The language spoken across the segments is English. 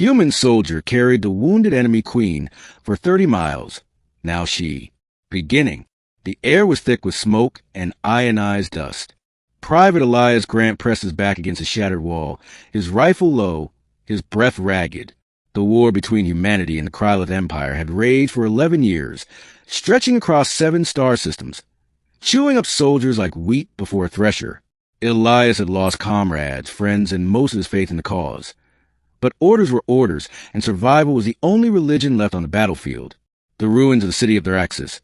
Human soldier carried the wounded enemy queen for 30 miles. Now she. Beginning. The air was thick with smoke and ionized dust. Private Elias Grant pressed his back against a shattered wall, his rifle low, his breath ragged. The war between humanity and the Krylith Empire had raged for 11 years, stretching across 7 star systems, chewing up soldiers like wheat before a thresher. Elias had lost comrades, friends, and most of his faith in the cause. But orders were orders, and survival was the only religion left on the battlefield. The ruins of the city of Thraxis,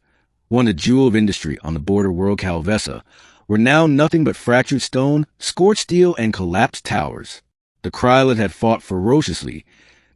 one a jewel of industry on the border world Calvessa, were now nothing but fractured stone, scorched steel, and collapsed towers. The Krylith had fought ferociously,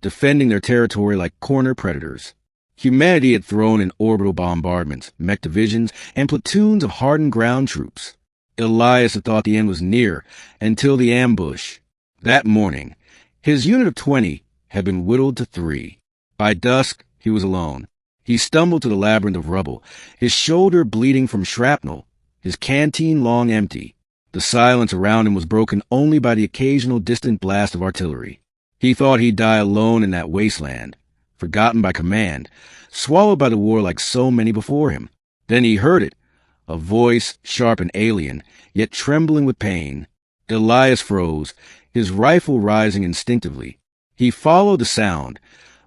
defending their territory like corner predators. Humanity had thrown in orbital bombardments, mech divisions, and platoons of hardened ground troops. Elias had thought the end was near, until the ambush. That morning, his unit of 20 had been whittled to 3. By dusk, he was alone. He stumbled to the labyrinth of rubble, his shoulder bleeding from shrapnel, his canteen long empty. The silence around him was broken only by the occasional distant blast of artillery. He thought he'd die alone in that wasteland, forgotten by command, swallowed by the war like so many before him. Then he heard it, a voice sharp and alien, yet trembling with pain. Elias froze, his rifle rising instinctively. He followed the sound,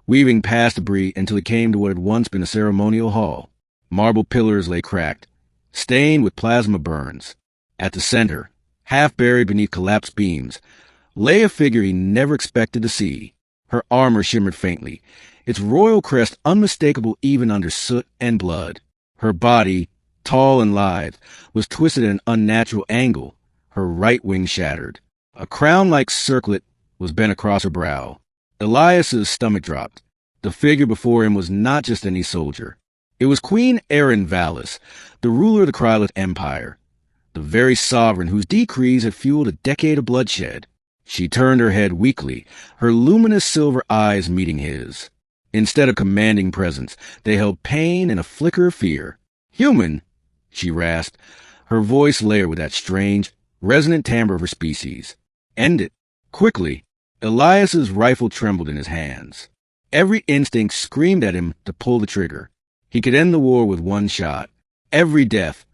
weaving past debris until he came to what had once been a ceremonial hall. Marble pillars lay cracked, stained with plasma burns. At the center, half buried beneath collapsed beams, lay a figure he never expected to see. Her armor shimmered faintly, its royal crest unmistakable even under soot and blood. Her body, tall and lithe, was twisted at an unnatural angle, her right wing shattered. A crown-like circlet was bent across her brow. Elias's stomach dropped. The figure before him was not just any soldier. It was Queen Erin Valis, the ruler of the Krylith Empire, the very sovereign whose decrees had fueled a decade of bloodshed. She turned her head weakly, her luminous silver eyes meeting his. Instead of commanding presence, they held pain and a flicker of fear. "Human," she rasped, her voice layered with that strange, resonant timbre of her species. "End it. Quickly." Elias's rifle trembled in his hands. Every instinct screamed at him to pull the trigger. He could end the war with one shot. Every death,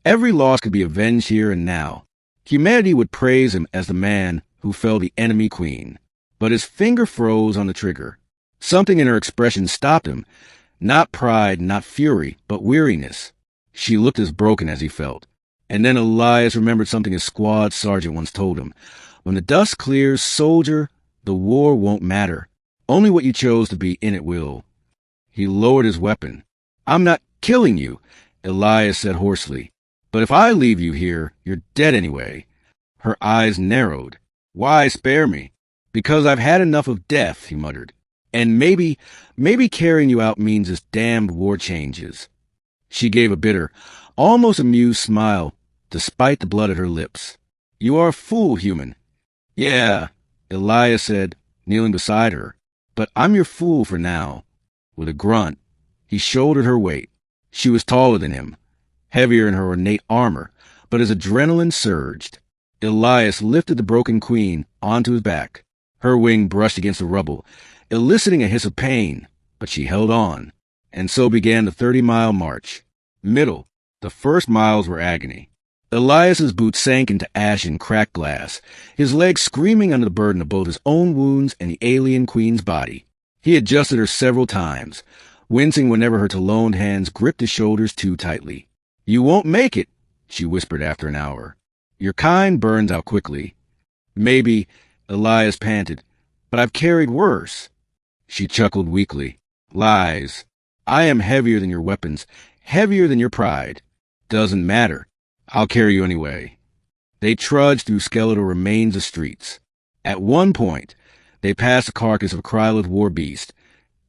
every loss could be avenged here and now. Humanity would praise him as the man who felled the enemy queen. But his finger froze on the trigger. Something in her expression stopped him. Not pride, not fury, but weariness. She looked as broken as he felt. And then Elias remembered something his squad sergeant once told him. When the dust clears, soldier, the war won't matter. Only what you chose to be in it will. He lowered his weapon. "I'm not killing you," Elias said hoarsely. "But if I leave you here, you're dead anyway." Her eyes narrowed. "Why spare me?" "Because I've had enough of death," he muttered. "And maybe carrying you out means this damned war changes." She gave a bitter, almost amused smile, despite the blood at her lips. "You are a fool, human." "Yeah," Elias said, kneeling beside her. "But I'm your fool for now." With a grunt, he shouldered her weight. She was taller than him, heavier in her ornate armor, but his adrenaline surged. Elias lifted the broken queen onto his back. Her wing brushed against the rubble, eliciting a hiss of pain, but she held on. And so began the 30-mile march. Middle, the first miles were agony. Elias's boots sank into ash and cracked glass, his legs screaming under the burden of both his own wounds and the alien queen's body. He adjusted her several times, wincing whenever her taloned hands gripped his shoulders too tightly. "You won't make it," she whispered after an hour. "Your kind burns out quickly." "Maybe," Elias panted, "but I've carried worse." She chuckled weakly. "Lies. I am heavier than your weapons, heavier than your pride. Doesn't matter. I'll carry you anyway." They trudged through skeletal remains of streets. At one point, they passed the carcass of a Krylith war beast,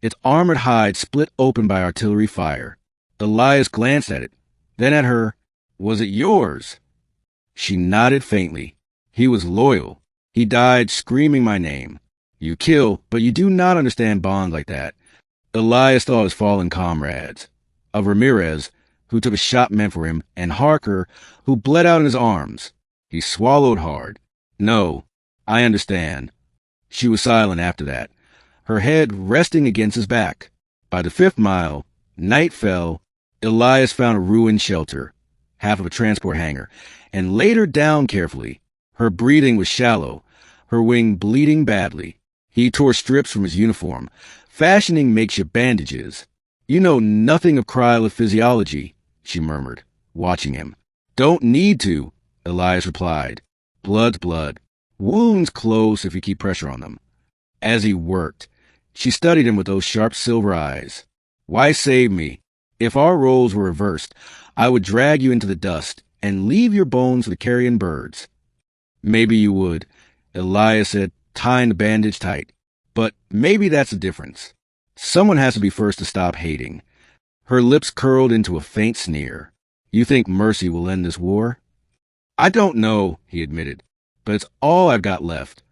its armored hide split open by artillery fire. Elias glanced at it, then at her. "Was it yours?" She nodded faintly. "He was loyal. He died screaming my name. You kill, but you do not understand bonds like that." Elias thought of his fallen comrades, of Ramirez, who took a shot meant for him, and Harker, who bled out in his arms. He swallowed hard. "No, I understand." She was silent after that, her head resting against his back. By the 5th mile, night fell. Elias found a ruined shelter, half of a transport hangar, and laid her down carefully. Her breathing was shallow, her wing bleeding badly. He tore strips from his uniform, fashioning makeshift bandages. "You know nothing of cryophysiology," she murmured, watching him. "Don't need to," Elias replied. "Blood's blood. Wounds close if you keep pressure on them." As he worked, she studied him with those sharp silver eyes. "Why save me? If our roles were reversed, I would drag you into the dust and leave your bones for the carrion birds." "Maybe you would," Elias said, tying the bandage tight. "But maybe that's the difference. Someone has to be first to stop hating." Her lips curled into a faint sneer. "You think mercy will end this war?" "I don't know," he admitted, "but it's all I've got left."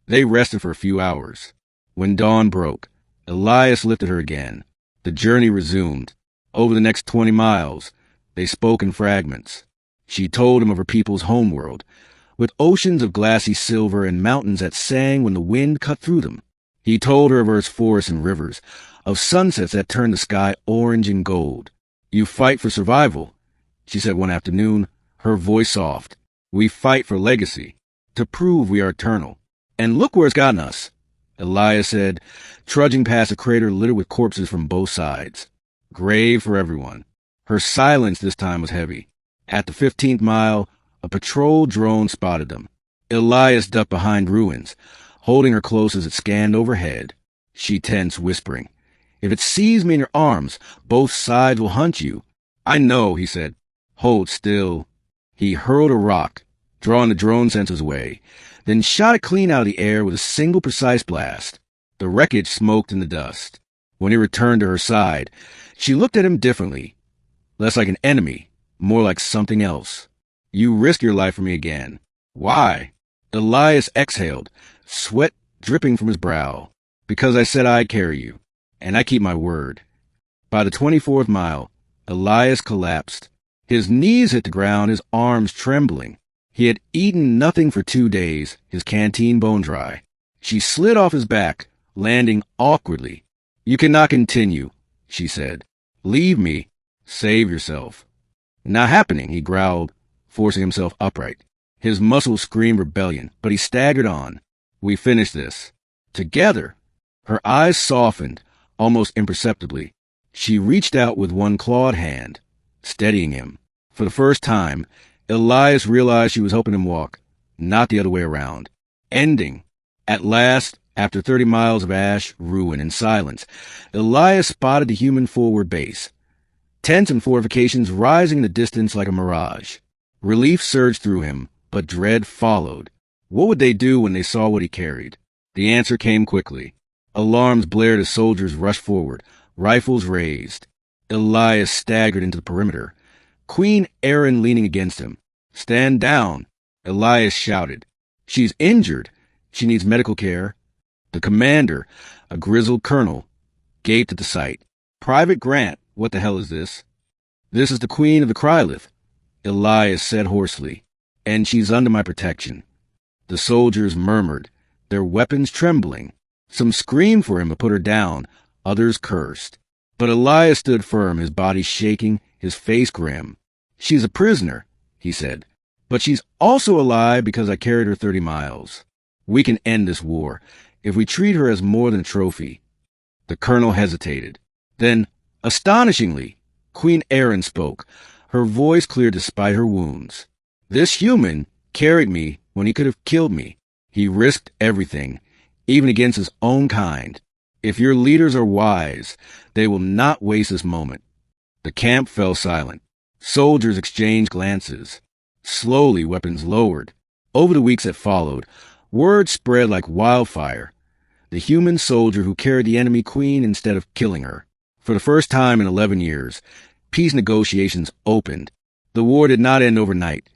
They rested for a few hours. When dawn broke, Elias lifted her again. The journey resumed. Over the next 20 miles, they spoke in fragments. She told him of her people's homeworld, with oceans of glassy silver and mountains that sang when the wind cut through them. He told her of Earth's forests and rivers, of sunsets that turned the sky orange and gold. "You fight for survival," she said one afternoon, her voice soft. "We fight for legacy, to prove we are eternal. And look where it's gotten us," Elias said, trudging past a crater littered with corpses from both sides. Grave for everyone. Her silence this time was heavy. At the 15th mile, a patrol drone spotted them. Elias ducked behind ruins, holding her close as it scanned overhead. She tensed, whispering, "If it sees me in your arms, both sides will hunt you." "I know," he said. "Hold still." He hurled a rock, drawing the drone sensors away, then shot it clean out of the air with a single precise blast. The wreckage smoked in the dust. When he returned to her side, she looked at him differently. Less like an enemy, more like something else. "You risk your life for me again." "Why?" Elias exhaled, sweat dripping from his brow. "Because I said I'd carry you, and I keep my word." By the 24th mile, Elias collapsed. His knees hit the ground, his arms trembling. He had eaten nothing for 2 days, his canteen bone dry. She slid off his back, landing awkwardly. "You cannot continue," she said. "Leave me. Save yourself." "Not happening," he growled, forcing himself upright. His muscles screamed rebellion, but he staggered on. "We finish this. Together." Her eyes softened, almost imperceptibly. She reached out with one clawed hand, steadying him. For the first time, Elias realized she was helping him walk, not the other way around. Ending. At last, after 30 miles of ash, ruin, and silence, Elias spotted the human forward base. Tents and fortifications rising in the distance like a mirage. Relief surged through him, but dread followed. What would they do when they saw what he carried? The answer came quickly. Alarms blared as soldiers rushed forward, rifles raised. Elias staggered into the perimeter, Queen Erin leaning against him. "Stand down," Elias shouted. "She's injured. She needs medical care." The commander, a grizzled colonel, gaped at the sight. "Private Grant, what the hell is this?" "This is the Queen of the Krylith," Elias said hoarsely, "and she's under my protection." The soldiers murmured, their weapons trembling. Some screamed for him to put her down, others cursed. But Elias stood firm, his body shaking, his face grim. "She's a prisoner," he said, "but she's also alive because I carried her 30 miles. We can end this war if we treat her as more than a trophy." The colonel hesitated. Then, astonishingly, Queen Erin spoke, her voice clear despite her wounds. "This human carried me when he could have killed me. He risked everything, even against his own kind. If your leaders are wise, they will not waste this moment." The camp fell silent. Soldiers exchanged glances. Slowly, weapons lowered. Over the weeks that followed, word spread like wildfire. The human soldier who carried the enemy queen instead of killing her. For the first time in 11 years, peace negotiations opened. The war did not end overnight,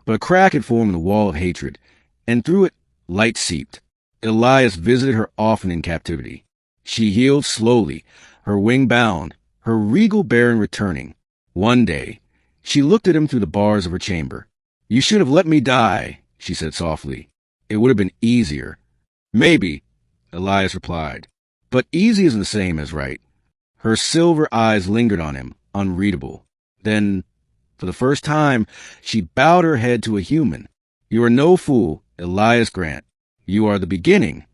but a crack had formed in the wall of hatred, and through it, light seeped. Elias visited her often in captivity. She healed slowly, her wing bound, her regal bearing returning. One day, she looked at him through the bars of her chamber. "You should have let me die," she said softly. "It would have been easier." "Maybe," Elias replied. But easy isn't the same as right. Her silver eyes lingered on him, unreadable. Then, for the first time, she bowed her head to a human. You are no fool, Elias Grant. You are the beginning